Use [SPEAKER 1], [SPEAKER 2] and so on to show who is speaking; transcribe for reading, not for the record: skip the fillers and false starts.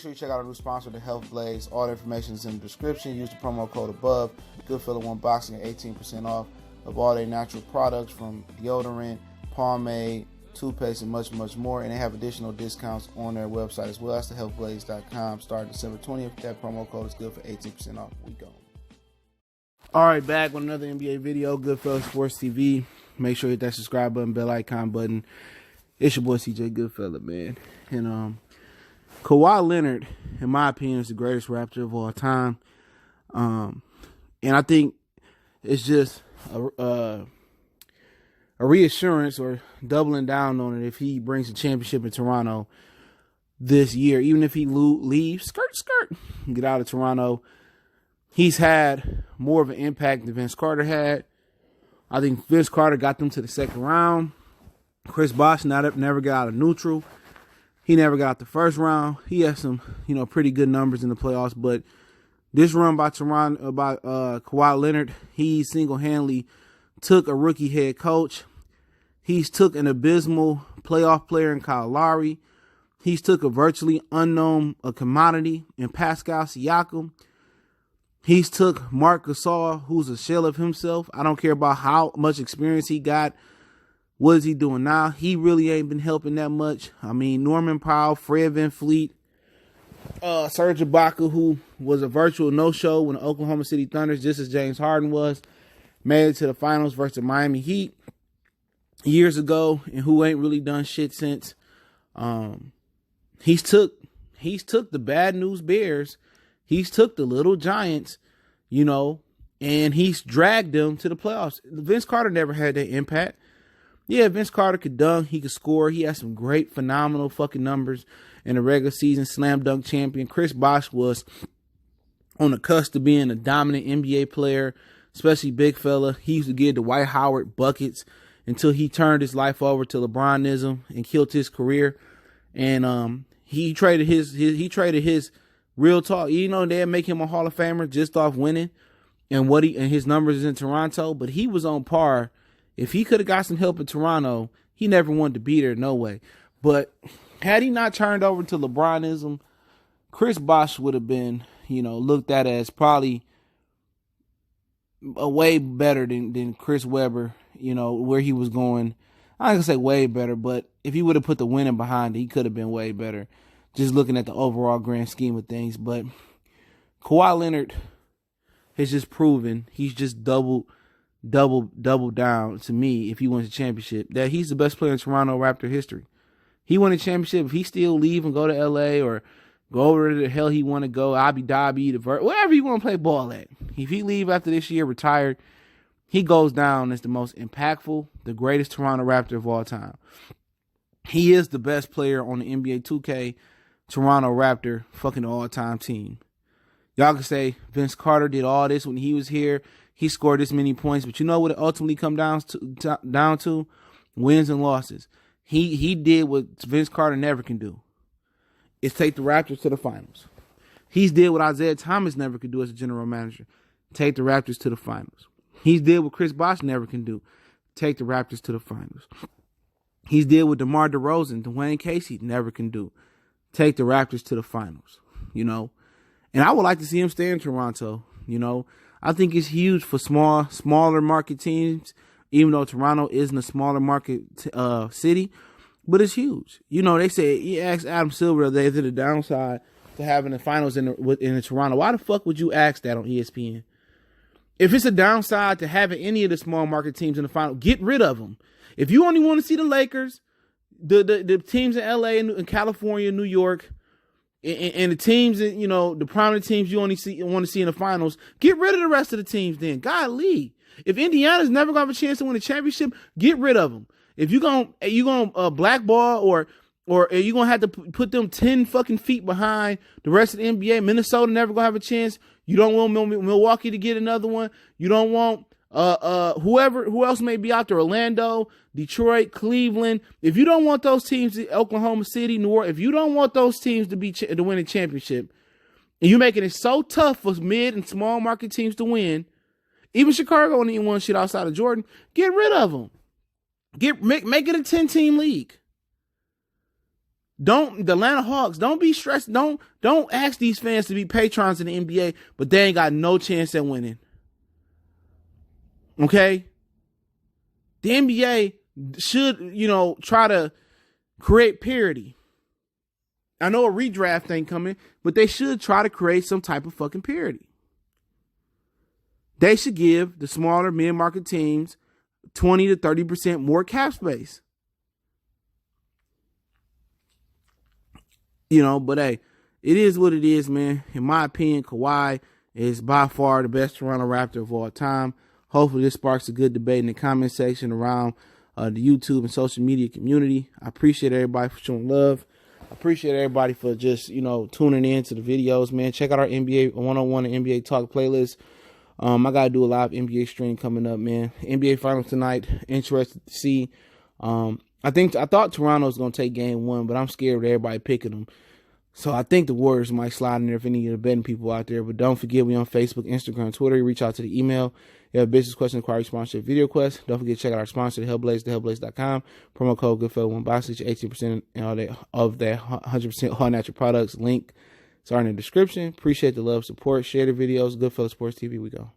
[SPEAKER 1] sure you check out our new sponsor, The Health Blaze. All the information is in the description. Use the promo code above. Goodfella One Boxing at 18% off of all their natural products from deodorant, pomade, toothpaste, and much, much more. And they have additional discounts on their website as well. That's thehealthblaze.com. Starting December 20th. That promo code is good for 18% off. We go. All right, back with another NBA video. Goodfella Sports TV. Make sure you hit that subscribe button, bell icon button. It's your boy CJ Goodfella, man. And Kawhi Leonard, in my opinion, is the greatest Raptor of all time. And I think it's just a reassurance or doubling down on it if he brings a championship in Toronto this year. Even if he leaves, get out of Toronto. He's had more of an impact than Vince Carter had. I think Vince Carter got them to the second round. Chris Bosh never got out of neutral. He never got out the first round. He had some, pretty good numbers in the playoffs. But this run by Kawhi Leonard, he single-handedly took a rookie head coach. He's took an abysmal playoff player in Kyle Lowry. He's took a virtually unknown commodity in Pascal Siakam. He's took Marc Gasol, who's a shell of himself. I don't care about how much experience he got. What is he doing now? He really ain't been helping that much. I mean, Norman Powell, Fred VanVleet, Serge Ibaka, who was a virtual no-show when the Oklahoma City Thunder, just as James Harden was, made it to the finals versus the Miami Heat years ago, and who ain't really done shit since. He's took the bad news Bears. He's took the little Giants, and he's dragged them to the playoffs. Vince Carter never had that impact. Yeah, Vince Carter could dunk. He could score. He had some great, phenomenal fucking numbers in the regular season. Slam dunk champion. Chris Bosh was on the cusp of being a dominant NBA player, especially big fella. He used to give Dwight Howard buckets until he turned his life over to LeBronism and killed his career. And he traded his real talk. They'd make him a Hall of Famer just off winning and his numbers in Toronto. But he was on par. If he could have got some help in Toronto, he never wanted to be there, no way. But had he not turned over to LeBronism, Chris Bosh would have been, looked at as probably a way better than Chris Webber, where he was going. I'm not going to say way better, but if he would have put the winning behind it, he could have been way better. Just looking at the overall grand scheme of things. But Kawhi Leonard has just proven he's just double down to me if he wins a championship that he's the best player in Toronto Raptor history. He won a championship. If he still leave and go to LA or go over to the hell he want to go, Abu Dhabi, wherever you want to play ball at. If he leave after this year, retired, he goes down as the most impactful, the greatest Toronto Raptor of all time. He is the best player on the NBA 2K Toronto Raptor fucking all-time team. Y'all can say Vince Carter did all this when he was here. He scored this many points, but you know what it ultimately comes down to? Wins and losses. He did what Vince Carter never can do. It's take the Raptors to the finals. He's did what Isaiah Thomas never could do as a general manager. Take the Raptors to the finals. He's did what Chris Bosh never can do. Take the Raptors to the finals. He's did what DeMar DeRozan, Dwayne Casey never can do. Take the Raptors to the finals. And I would like to see him stay in Toronto. I think it's huge for smaller market teams, even though Toronto isn't a smaller market city, but it's huge. They say, you asked Adam Silver the other day, the downside to having the finals in Toronto. Why the fuck would you ask that on ESPN? If it's a downside to having any of the small market teams in the final, get rid of them. If you only want to see the Lakers, the teams in LA and California, New York, and the teams that, the prominent teams you want to see in the finals, get rid of the rest of the teams then. Golly. If Indiana's never going to have a chance to win a championship, get rid of them. If you're going to blackball or you're going to have to put them 10 fucking feet behind the rest of the NBA, Minnesota never going to have a chance. You don't want Milwaukee to get another one. You don't want who else may be out there, Orlando, Detroit, Cleveland. If you don't want those teams, Oklahoma City, New Orleans, if you don't want those teams to win a championship, and you're making it so tough for mid and small market teams to win, even Chicago only won shit outside of Jordan, get rid of them. Make it a 10-team league. The Atlanta Hawks, don't be stressed. Don't ask these fans to be patrons in the NBA, but they ain't got no chance at winning. Okay? The NBA should, try to create parity. I know a redraft ain't coming, but they should try to create some type of fucking parity. They should give the smaller mid-market teams 20 to 30% more cap space. But hey, it is what it is, man. In my opinion, Kawhi is by far the best Toronto Raptor of all time. Hopefully this sparks a good debate in the comment section around the YouTube and social media community. I appreciate everybody for showing love. I appreciate everybody for just, tuning in to the videos, man. Check out our NBA 101 and NBA Talk playlist. I got to do a live NBA stream coming up, man. NBA Finals tonight. Interested to see. I thought Toronto was going to take game 1, but I'm scared of everybody picking them. So I think the Warriors might slide in there if any of the betting people out there. But don't forget, we on Facebook, Instagram, Twitter. You reach out to the email. You have business questions, inquiry, sponsorship, video requests. Don't forget to check out our sponsor, thehellblaze.com. Promo code Goodfellow1 buy 18% and all that of their 100% all natural products. Link is in the description. Appreciate the love, support. Share the videos. Goodfellow Sports TV. We go.